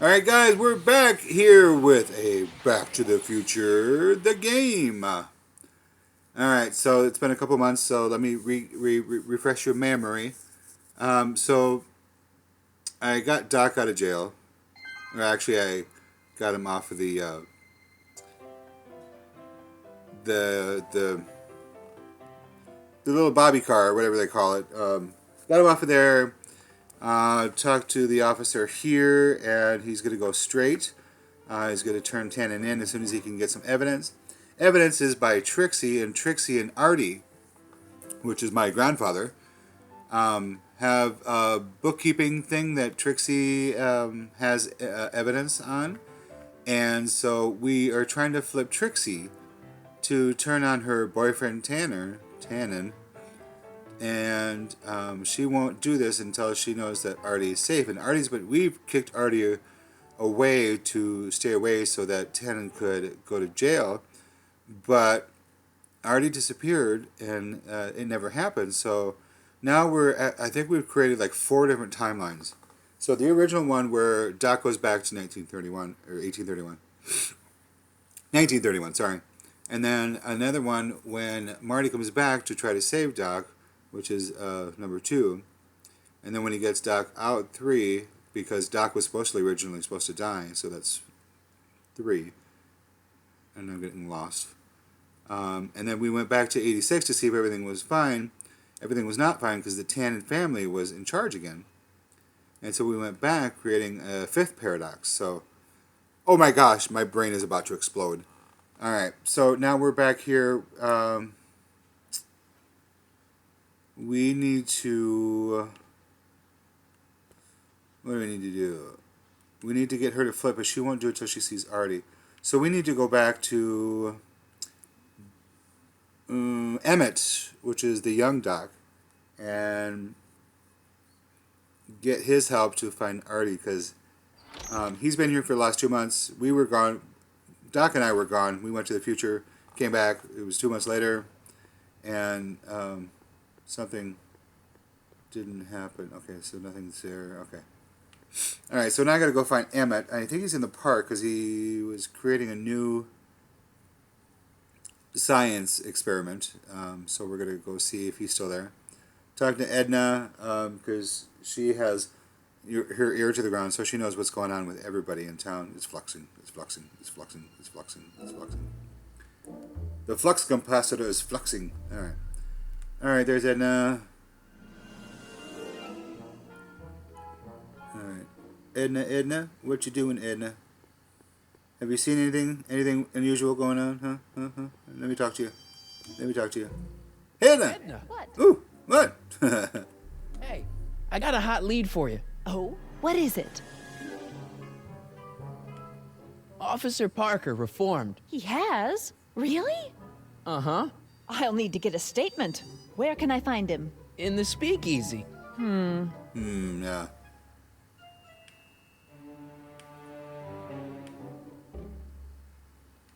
Alright guys, we're back here with a Back to the Future, the game. Alright, so it's been a couple months, so let me refresh your memory. So I got Doc out of jail. Or actually, I got him off of the little bobby car, or whatever they call it. Got him off of there. Talked to the officer here, and he's going to go straight. He's going to turn Tannen in as soon as he can get some evidence. Evidence is by Trixie and Artie, which is my grandfather, have a bookkeeping thing that Trixie has evidence on. And so we are trying to flip Trixie to turn on her boyfriend Tannen. And she won't do this until she knows that Artie is safe. And we've kicked Artie away to stay away so that Tannen could go to jail. But Artie disappeared, and it never happened. So now I think we've created like 4 different timelines. So the original one where Doc goes back to 1931, or 1831. 1931, sorry. And then another one when Marty comes back to try to save Doc, which is number 2. And then when he gets Doc out, 3, because Doc was originally supposed to die, so that's 3. And I'm getting lost. And then we went back to 86 to see if everything was fine. Everything was not fine because the Tannen family was in charge again. And so we went back, creating a 5th paradox. So, oh my gosh, my brain is about to explode. Alright, so now we're back here. We need to... What do we need to do? We need to get her to flip, but she won't do it until she sees Artie. So we need to go back to Emmett, which is the young Doc, and get his help to find Artie, because he's been here for the last 2 months. We were gone. Doc and I were gone. We went to the future, came back. It was 2 months later, and... something didn't happen. Okay, so nothing's there. Okay. Alright, so now I gotta go find Emmett. I think he's in the park because he was creating a new science experiment. So we're gonna go see if he's still there. Talking to Edna, because she has her ear to the ground, so she knows what's going on with everybody in town. It's fluxing. It's fluxing. It's fluxing. It's fluxing. It's fluxing. The flux capacitor is fluxing. Alright. Alright, there's Edna. Alright. Edna? What you doing, Edna? Have you seen anything unusual going on? Huh? Let me talk to you. Edna! What? Ooh, what? Hey, I got a hot lead for you. Oh, what is it? Officer Parker reformed. He has? Really? Uh-huh. I'll need to get a statement. Where can I find him? In the speakeasy. Yeah.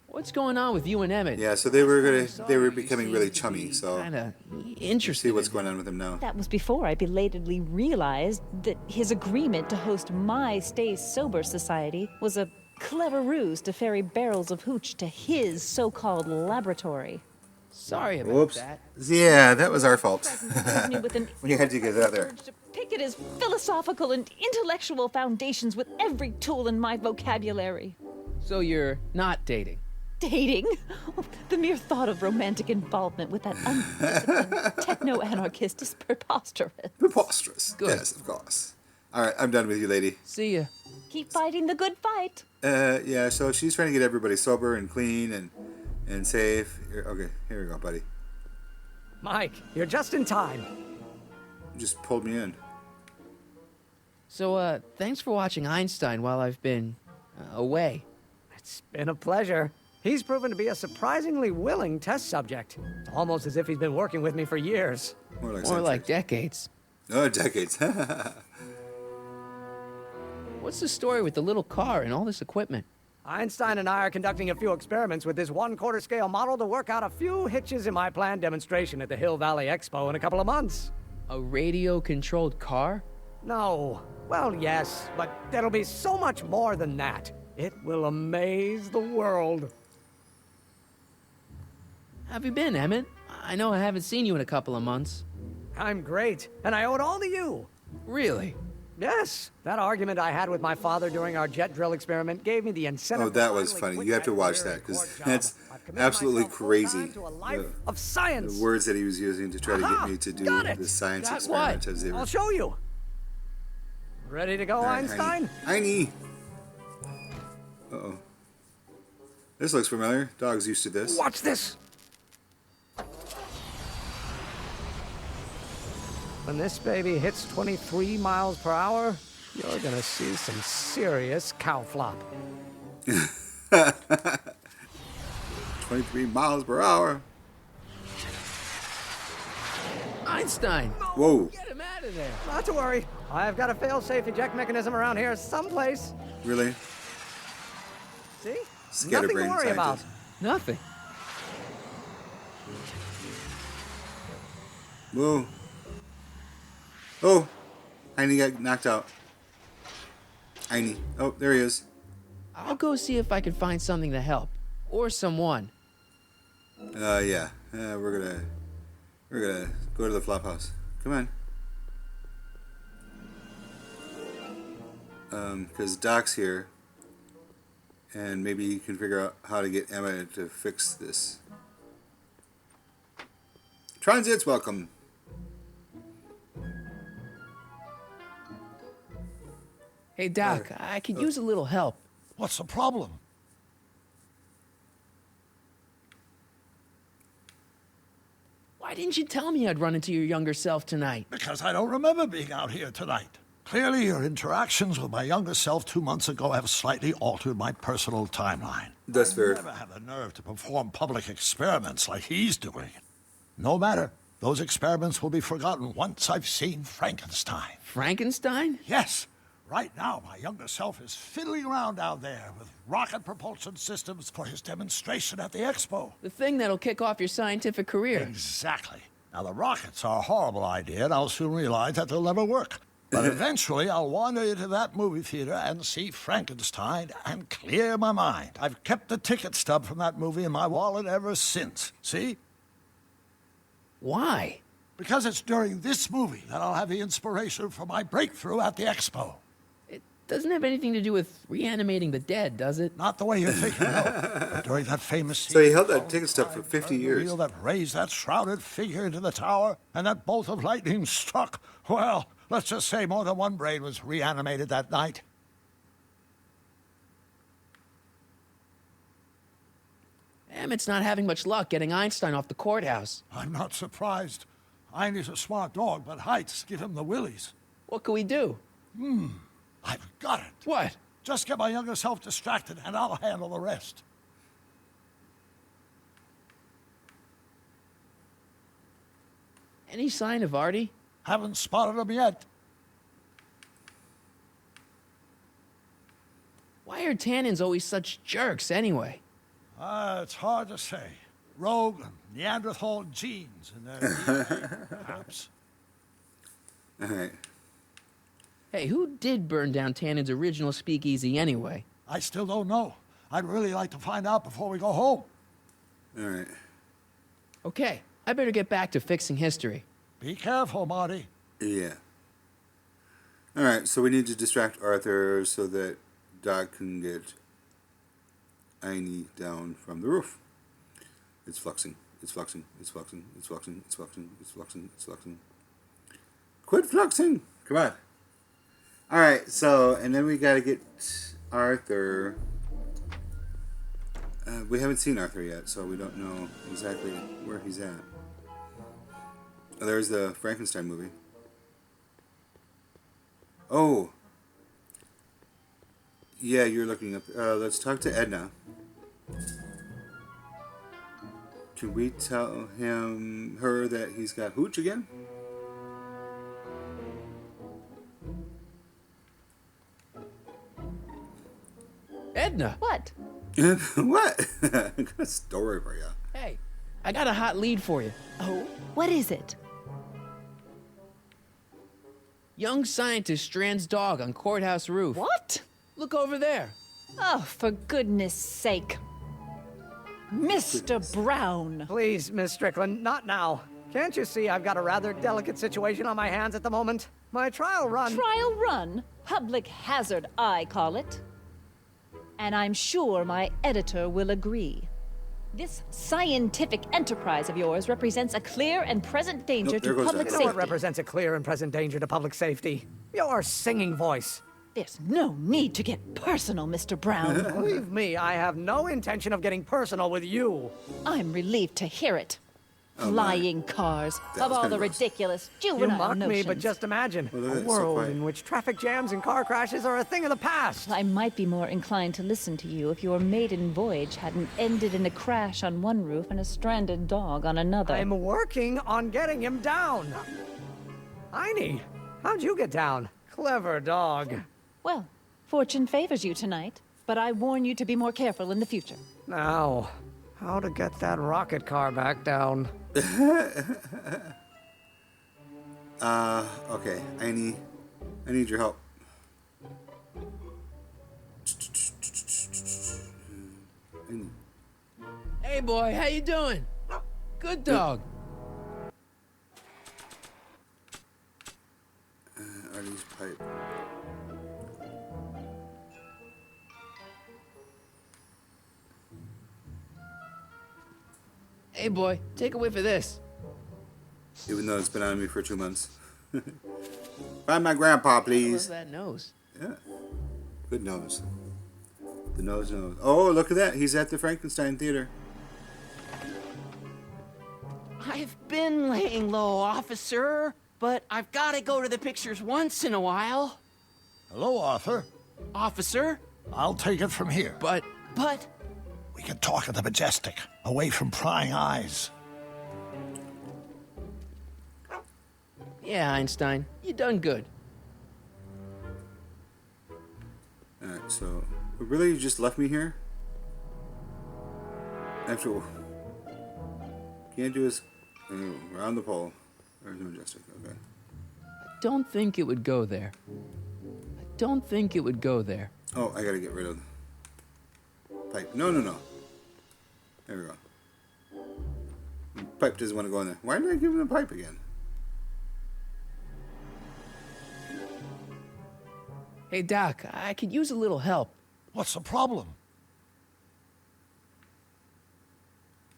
What's going on with you and Emmett? Yeah, so they were becoming really chummy, so Kinda see interested. what's going on with him now. That was before I belatedly realized that his agreement to host my Stay Sober Society was a clever ruse to ferry barrels of hooch to his so-called laboratory. Sorry about Whoops. that. Yeah, that was our fault. Presence me with an When you had to get out there. urge to pick at his philosophical and intellectual foundations with every tool in my vocabulary. So you're not dating? Dating? The mere thought of romantic involvement with that undisciplined techno-anarchist is preposterous. Preposterous. Good. Yes, of course. Alright, I'm done with you, lady. See ya. Keep fighting the good fight. Yeah, so she's trying to get everybody sober and clean and safe. Okay, here we go, buddy. Mike, you're just in time. You just pulled me in. So, thanks for watching Einstein while I've been away. It's been a pleasure. He's proven to be a surprisingly willing test subject. It's almost as if he's been working with me for years. More like More like centuries. decades. Oh, decades. What's the story with the little car and all this equipment? Einstein and I are conducting a few experiments with this 1/4 scale model to work out a few hitches in my planned demonstration at the Hill Valley Expo in a couple of months. A radio-controlled car? No. Well, yes, but it'll be so much more than that. It will amaze the world. How have you been, Emmett? I know I haven't seen you in a couple of months. I'm great, and I owe it all to you. Really? Yes, that argument I had with my father during our jet drill experiment gave me the incentive. Oh, that was funny. You have to watch that because that's absolutely crazy. Of science. The words that he was using to try to get me to do this science Got experiment what? as they were. I'll show you. Ready to go, Einstein? Heine. Uh-oh. This looks familiar. Dog's used to this. Watch this. When this baby hits 23 miles per hour, you're gonna see some serious cow flop. 23 miles per hour. Einstein! Whoa. Get him out of there! Not to worry. I've got a fail-safe eject mechanism around here someplace. Really? See? Nothing to Scatterbrain worry about. scientist. Nothing. Whoa. Oh. Heine got knocked out. Heine. Oh, there he is. I'll go see if I can find something to help. Or someone. Yeah. We're gonna go to the flop house. Come on. Because Doc's here. And maybe he can figure out how to get Emma to fix this. Transit's welcome. Hey, Doc, I could use a little help. What's the problem? Why didn't you tell me I'd run into your younger self tonight? Because I don't remember being out here tonight. Clearly, your interactions with my younger self 2 months ago have slightly altered my personal timeline. That's fair. I never had the nerve to perform public experiments like he's doing. No matter. Those experiments will be forgotten once I've seen Frankenstein. Frankenstein? Yes. Right now, my younger self is fiddling around down there with rocket propulsion systems for his demonstration at the expo. The thing that'll kick off your scientific career. Exactly. Now, the rockets are a horrible idea, and I'll soon realize that they'll never work. But eventually, I'll wander into that movie theater and see Frankenstein and clear my mind. I've kept the ticket stub from that movie in my wallet ever since. See? Why? Because it's during this movie that I'll have the inspiration for my breakthrough at the expo. It doesn't have anything to do with reanimating the dead, does it? Not the way you're thinking, no. But during that famous scene, So he held that ticket stub for 50 years. wheel that raised that shrouded figure into the tower, and that bolt of lightning struck. Well, let's just say more than one brain was reanimated that night. Emmett's not having much luck getting Einstein off the courthouse. I'm not surprised. Heine's a smart dog, but heights give him the willies. What can we do? I've got it. What? Just get my younger self distracted, and I'll handle the rest. Any sign of Artie? Haven't spotted him yet. Why are Tannins always such jerks anyway? It's hard to say. Rogue Neanderthal genes in their DNA, perhaps. All right. Hey, who did burn down Tannins' original speakeasy anyway? I still don't know. I'd really like to find out before we go home. All right. Okay, I better get back to fixing history. Be careful, Marty. Yeah. All right. So we need to distract Arthur so that Doc can get Heine down from the roof. It's fluxing. It's fluxing. It's fluxing. It's fluxing. It's fluxing. It's fluxing. It's fluxing. Quit fluxing. Come on. All right. So, and then we got to get Arthur. We haven't seen Arthur yet, so we don't know exactly where he's at. Oh, there's the Frankenstein movie. Oh. Yeah, you're looking up. Let's talk to Edna. Can we tell her that he's got hooch again? Edna! What? What? I got a story for you. Hey, I got a hot lead for you. Oh, what is it? Young scientist strands dog on courthouse roof. What? Look over there. Oh, for goodness sake. Mr. Brown. Please, Miss Strickland, not now. Can't you see I've got a rather delicate situation on my hands at the moment? My trial run... Trial run? Public hazard, I call it. And I'm sure my editor will agree. This scientific enterprise of yours represents a clear and present danger Nope, there to goes public that. You know what safety. represents a clear and present danger to public safety? Your singing voice. There's no need to get personal, Mr. Brown. Believe me, I have no intention of getting personal with you. I'm relieved to hear it. Oh, my. Flying cars, That of was all kinda the gross. ridiculous You juvenile mock me, notions. but just imagine Well, look a at it, so world quiet. in which traffic jams and car crashes are a thing of the past. I might be more inclined to listen to you if your maiden voyage hadn't ended in a crash on one roof and a stranded dog on another. I'm working on getting him down. Heine, how'd you get down? Clever dog. Well, fortune favors you tonight, but I warn you to be more careful in the future. Now, how to get that rocket car back down? Okay. I need your help. Hey, boy, how you doing? Good dog. Artie's pipe. Hey, boy, take a whiff of this. Even though it's been on me for 2 months. Find my grandpa, What's please. that nose? Yeah. Good nose. The nose knows. Oh, look at that. He's at the Frankenstein Theater. I've been laying low, officer, but I've got to go to the pictures once in a while. Hello, Arthur. Officer? I'll take it from here. But We can talk at the Majestic, away from prying eyes. yeah, Einstein, you done good. Alright, so... Really, you just left me here? After... Can't do this... Around the pole. There's the Majestic, okay. Don't think it would go there. I don't think it would go there. Oh, I gotta get rid of... Pipe. No, no, no. There we go. Pipe doesn't want to go in there. Why did I give him the pipe again? Hey, Doc, I could use a little help. What's the problem?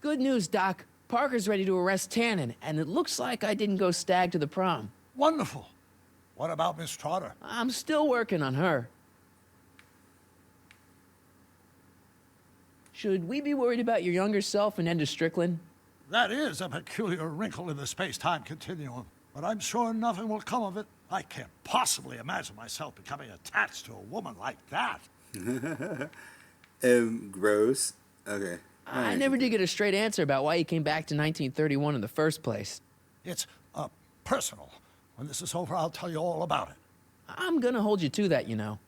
Good news, Doc. Parker's ready to arrest Tannen, and it looks like I didn't go stag to the prom. Wonderful. What about Miss Trotter? I'm still working on her. Should we be worried about your younger self and Enda Strickland? That is a peculiar wrinkle in the space-time continuum, but I'm sure nothing will come of it. I can't possibly imagine myself becoming attached to a woman like that. Gross. Okay. I never did get a straight answer about why he came back to 1931 in the first place. It's personal. When this is over, I'll tell you all about it. I'm gonna hold you to that, you know.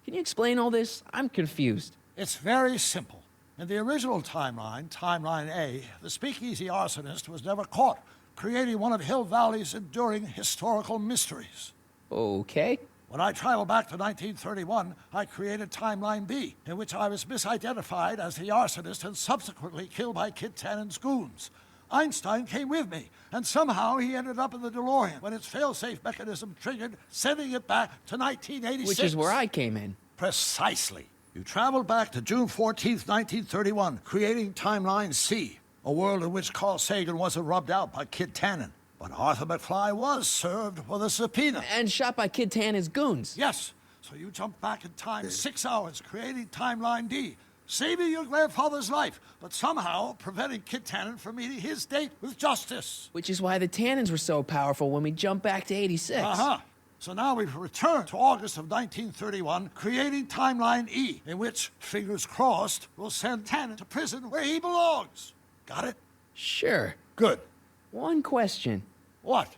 Can you explain all this? I'm confused. It's very simple. In the original timeline, Timeline A, the speakeasy arsonist was never caught, creating one of Hill Valley's enduring historical mysteries. Okay. When I traveled back to 1931, I created Timeline B, in which I was misidentified as the arsonist and subsequently killed by Kid Tannen's goons. Einstein came with me, and somehow he ended up in the DeLorean when its failsafe mechanism triggered, sending it back to 1986. Which is where I came in. Precisely. You traveled back to June 14th, 1931, creating Timeline C, a world in which Carl Sagan wasn't rubbed out by Kid Tannen. But Arthur McFly was served with a subpoena. And shot by Kid Tannen's goons. Yes, so you jumped back in time 6 hours, creating Timeline D, saving your grandfather's life, but somehow preventing Kid Tannen from meeting his date with justice. Which is why the Tannens were so powerful when we jumped back to 86. Uh-huh. So now we've returned to August of 1931, creating Timeline E, in which, fingers crossed, we'll send Tannen to prison where he belongs. Got it? Sure. Good. One question. What?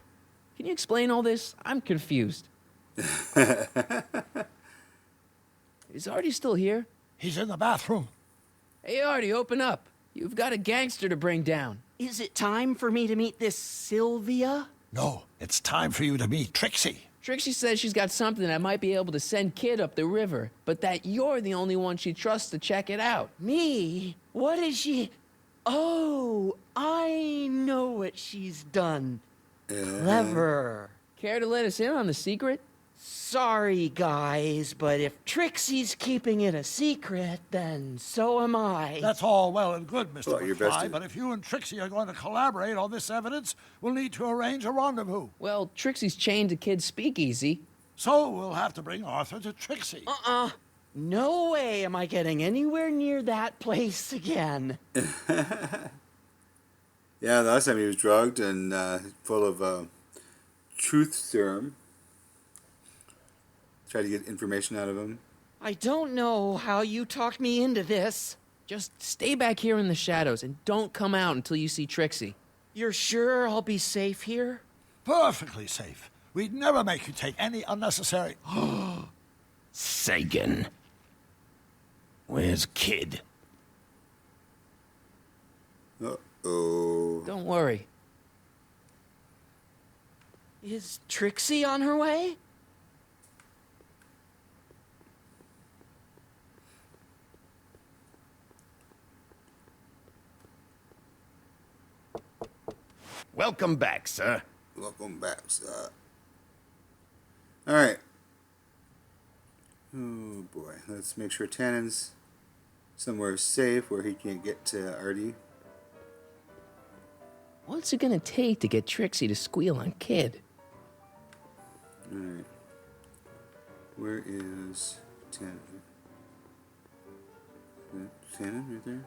Can you explain all this? I'm confused. Is Artie still here? He's in the bathroom. Hey, Artie, open up. You've got a gangster to bring down. Is it time for me to meet this Sylvia? No, it's time for you to meet Trixie. Trixie says she's got something that might be able to send Kid up the river, but that you're the only one she trusts to check it out. Me? What is she? Oh, I know what she's done. Clever. Care to let us in on the secret? Sorry, guys, but if Trixie's keeping it a secret, then so am I. That's all well and good, Mr. Well, your McFly, bestie. but if you and Trixie are going to collaborate on this evidence, we'll need to arrange a rendezvous. Well, Trixie's chained to Kid's speakeasy. So we'll have to bring Arthur to Trixie. No way am I getting anywhere near that place again. Yeah, the last time he was drugged and full of truth serum. Tried to get information out of him. I don't know how you talked me into this. Just stay back here in the shadows and don't come out until you see Trixie. You're sure I'll be safe here? Perfectly safe. We'd never make you take any unnecessary... Sagan. Where's Kid? Uh-oh. Don't worry. Is Trixie on her way? Welcome back, sir. Welcome back, sir. Alright. Oh boy. Let's make sure Tannen's somewhere safe where he can't get to Artie. What's it gonna take to get Trixie to squeal on Kid? Alright. Where is Tannen? Tannen right there?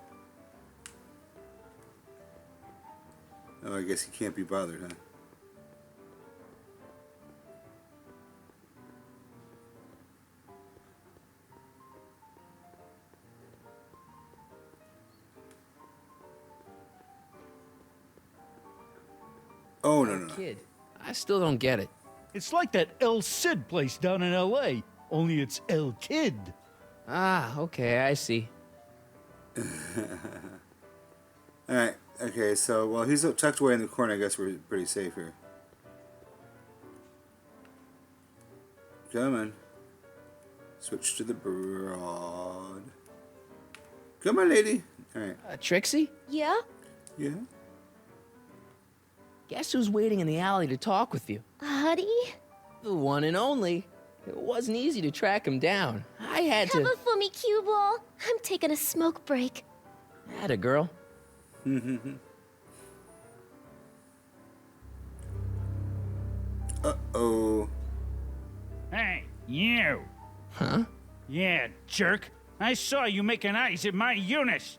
Oh, I guess he can't be bothered, huh? Oh, no. Kid, I still don't get it. It's like that El Cid place down in L.A., only it's El Kid. Ah, okay, I see. Alright, okay, so, well, he's tucked away in the corner. I guess we're pretty safe here. Come on. Switch to the broad. Come on, lady. Alright. Trixie? Yeah? Yeah? Guess who's waiting in the alley to talk with you? Huddy? The one and only. It wasn't easy to track him down. I had to... Cover for me, cue ball. I'm taking a smoke break. Atta girl. Uh-oh. Hey, you. Huh? Yeah, jerk. I saw you making eyes at my Eunice.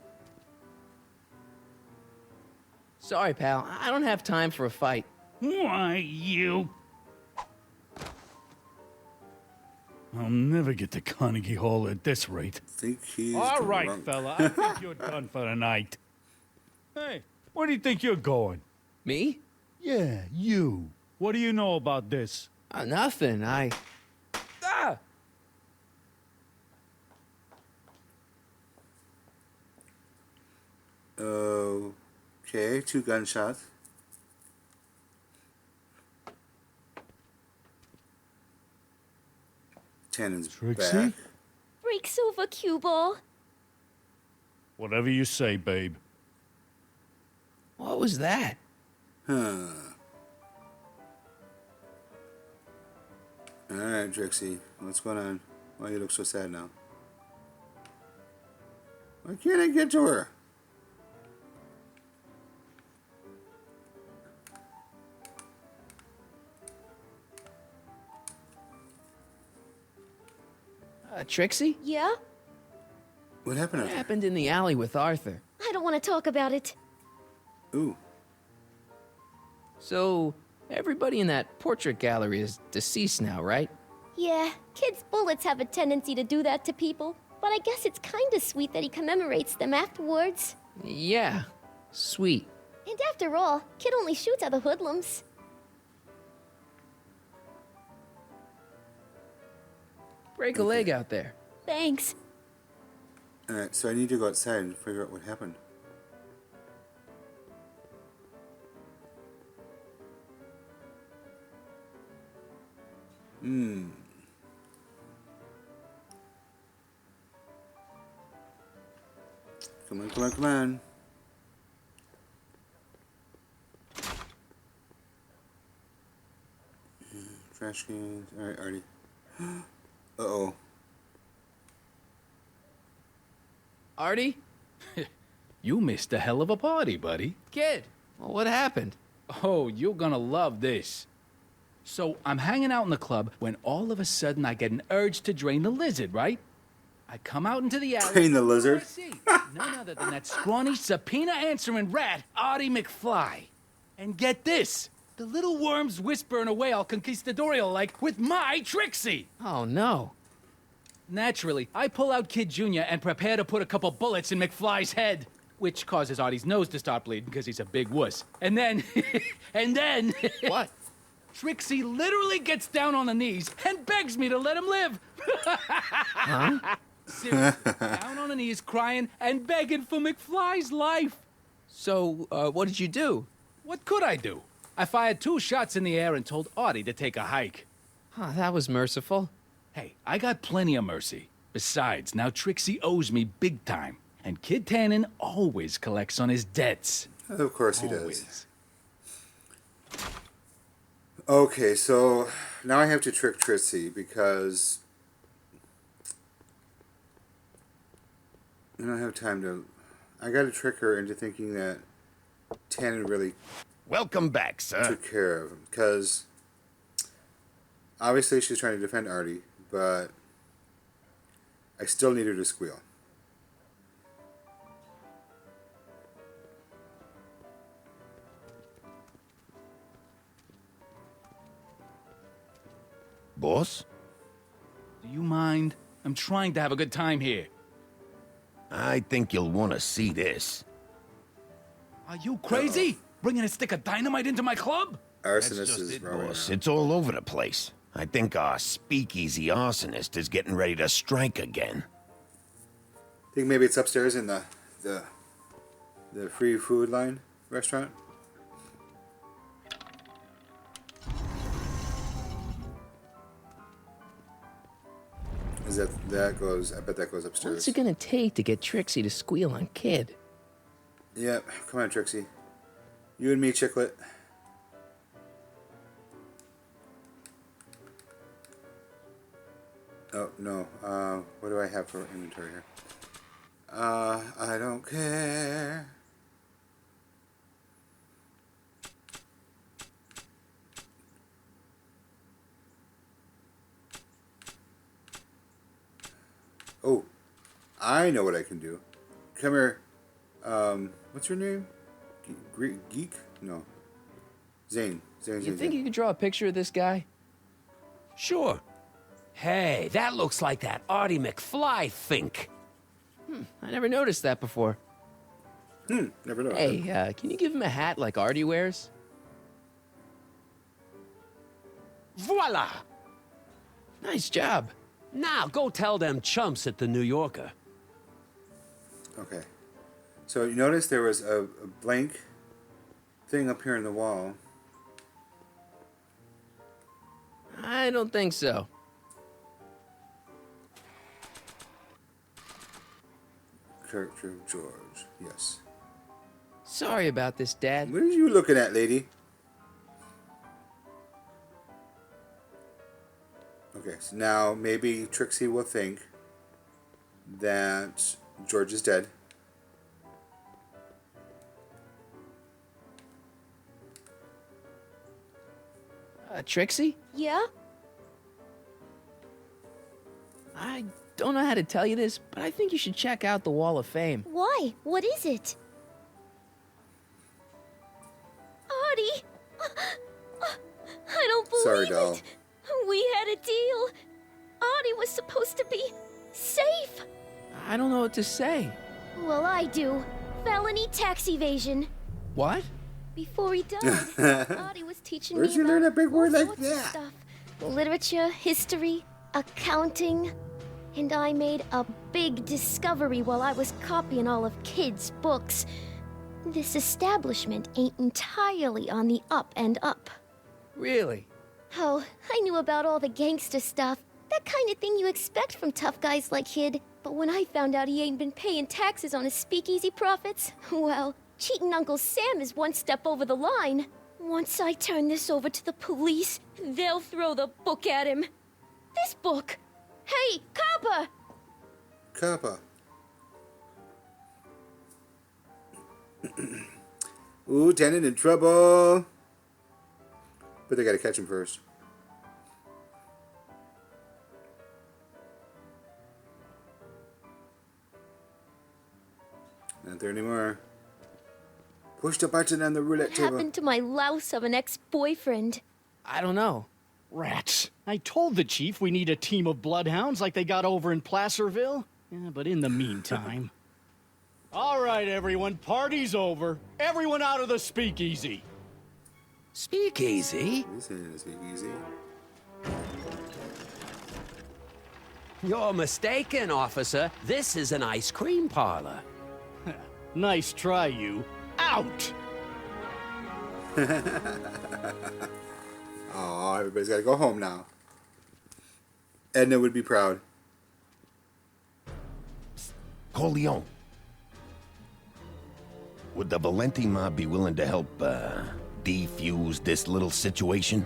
Sorry, pal. I don't have time for a fight. Why, you... I'll never get to Carnegie Hall at this rate. Think he's All right, drunk. fella. I think you're done for the night. Hey, where do you think you're going? Me? Yeah, you. What do you know about this? Nothing. Ah! Okay, 2 gunshots. Tannen's Trixie? back. Breaks over, cue ball. Whatever you say, babe. What was that? Huh. Alright, Trixie. What's going on? Why you look so sad now? Why can't I get to her? Trixie? Yeah? What happened? What happened in the alley with Arthur? I don't want to talk about it. Ooh. So, everybody in that portrait gallery is deceased now, right? Yeah, kids' bullets have a tendency to do that to people, but I guess it's kinda sweet that he commemorates them afterwards. Yeah. Sweet. And after all, Kid only shoots at the hoodlums. Break a leg out there. Thanks. Alright, so I need to go outside and figure out what happened. Come on, come on, come on. Trash cans. Alright, Artie. Uh-oh. Artie? You missed a hell of a party, buddy. Kid, well, what happened? Oh, you're gonna love this. So, I'm hanging out in the club when all of a sudden I get an urge to drain the lizard, right? I come out into the alley. Drain the lizard? What do I see? None other than that scrawny, subpoena-answering rat, Artie McFly. And get this. The little worm's whispering away all conquistadorial like with my Trixie. Oh, no. Naturally, I pull out Kid Jr. and prepare to put a couple bullets in McFly's head, which causes Artie's nose to start bleeding because he's a big wuss. And then, What? Trixie literally gets down on the knees and begs me to let him live. Huh? Seriously, down on the knees, crying and begging for McFly's life. So, what did you do? What could I do? I fired 2 shots in the air and told Artie to take a hike. Huh, that was merciful. Hey, I got plenty of mercy. Besides, now Trixie owes me big time. And Kid Tannen always collects on his debts. Of course he does. Always. Okay, so now I have to trick Trixie because I don't have time to... I gotta trick her into thinking that Tannen really Welcome back, sir. took care of him. Because obviously she's trying to defend Artie, but I still need her to squeal. Boss? Do you mind? I'm trying to have a good time here. I think you'll want to see this. Are you crazy? Bringing a stick of dynamite into my club? Arsonist is It, roaming boss. around. It's all over the place. I think our speakeasy arsonist is getting ready to strike again. Think maybe it's upstairs in the free food line restaurant. Is that goes? I bet that goes upstairs. What's it gonna take to get Trixie to squeal on Kid? Yep. Come on, Trixie. You and me, Chicklet. Oh no. What do I have for inventory here? I don't care. Oh, I know what I can do. Come here. What's your name? Geek? No. Zane. You think you could draw a picture of this guy? Sure. Hey, that looks like that Artie McFly think. I never noticed that before. Never know. Hey, can you give him a hat like Artie wears? Voila! Nice job. Now go tell them chumps at the New Yorker. Okay. So you notice there was a blank thing up here in the wall. I don't think so. Character of George. Yes. Sorry about this, Dad. What are you looking at, lady? Okay, so now maybe Trixie will think that George is dead. Trixie? Yeah? I don't know how to tell you this, but I think you should check out the Wall of Fame. Why? What is it? Artie! I don't believe Sorry, doll. it! We had a deal! Artie was supposed to be safe! I don't know what to say. Well, I do. Felony tax evasion. What? Before he died, Artie was teaching Where'd me you learn about a big word all like sorts of that? stuff. Literature, history, accounting. And I made a big discovery while I was copying all of Kid's books. This establishment ain't entirely on the up and up. Really? Oh, I knew about all the gangster stuff. That kind of thing you expect from tough guys like Kid. But when I found out he ain't been paying taxes on his speakeasy profits, well, cheating Uncle Sam is one step over the line. Once I turn this over to the police, they'll throw the book at him. This book! Hey, Copper! Kappa. Ooh, Tannen in trouble. But they gotta catch him first. Not there anymore. Push the button on the roulette What table. happened to my louse of an ex-boyfriend? I don't know. Rats. I told the chief we need a team of bloodhounds like they got over in Placerville. Yeah, but in the meantime... All right, everyone, party's over. Everyone out of the speakeasy. Speakeasy? This ain't a speakeasy. You're mistaken, officer. This is an ice cream parlor. Nice try, you. Out! Oh, everybody's got to go home now. Edna would be proud. Corleone. Would the Valenti mob be willing to help, defuse this little situation?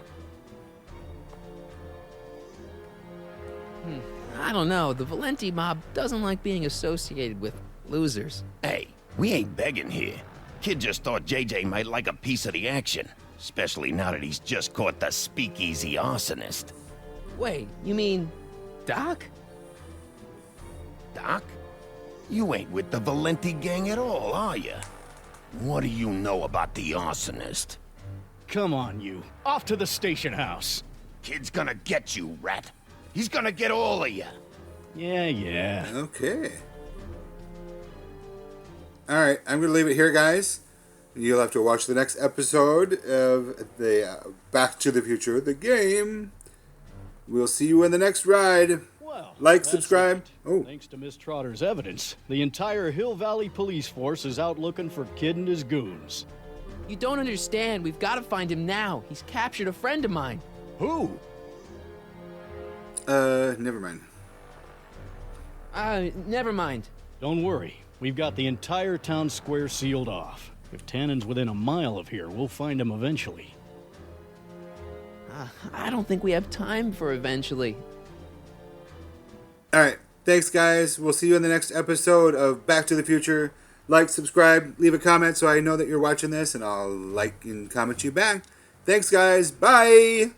I don't know. The Valenti mob doesn't like being associated with losers. Hey, we ain't begging here. Kid just thought JJ might like a piece of the action. Especially now that he's just caught the speakeasy arsonist. Wait, you mean Doc? Doc? You ain't with the Valenti gang at all, are you? What do you know about the arsonist? Come on, you. Off to the station house. Kid's gonna get you, rat. He's gonna get all of you. Yeah. Okay. Alright, I'm going to leave it here, guys. You'll have to watch the next episode of the Back to the Future, the game. We'll see you in the next ride. Well, Like, that's subscribe. it. Oh, Thanks to Miss Trotter's evidence, the entire Hill Valley police force is out looking for Kid and his goons. You don't understand. We've got to find him now. He's captured a friend of mine. Who? never mind. Never mind. Don't worry. We've got the entire town square sealed off. If Tannen's within a mile of here, we'll find him eventually. I don't think we have time for eventually. Alright, thanks, guys. We'll see you in the next episode of Back to the Future. Like, subscribe, leave a comment so I know that you're watching this, and I'll like and comment you back. Thanks, guys. Bye!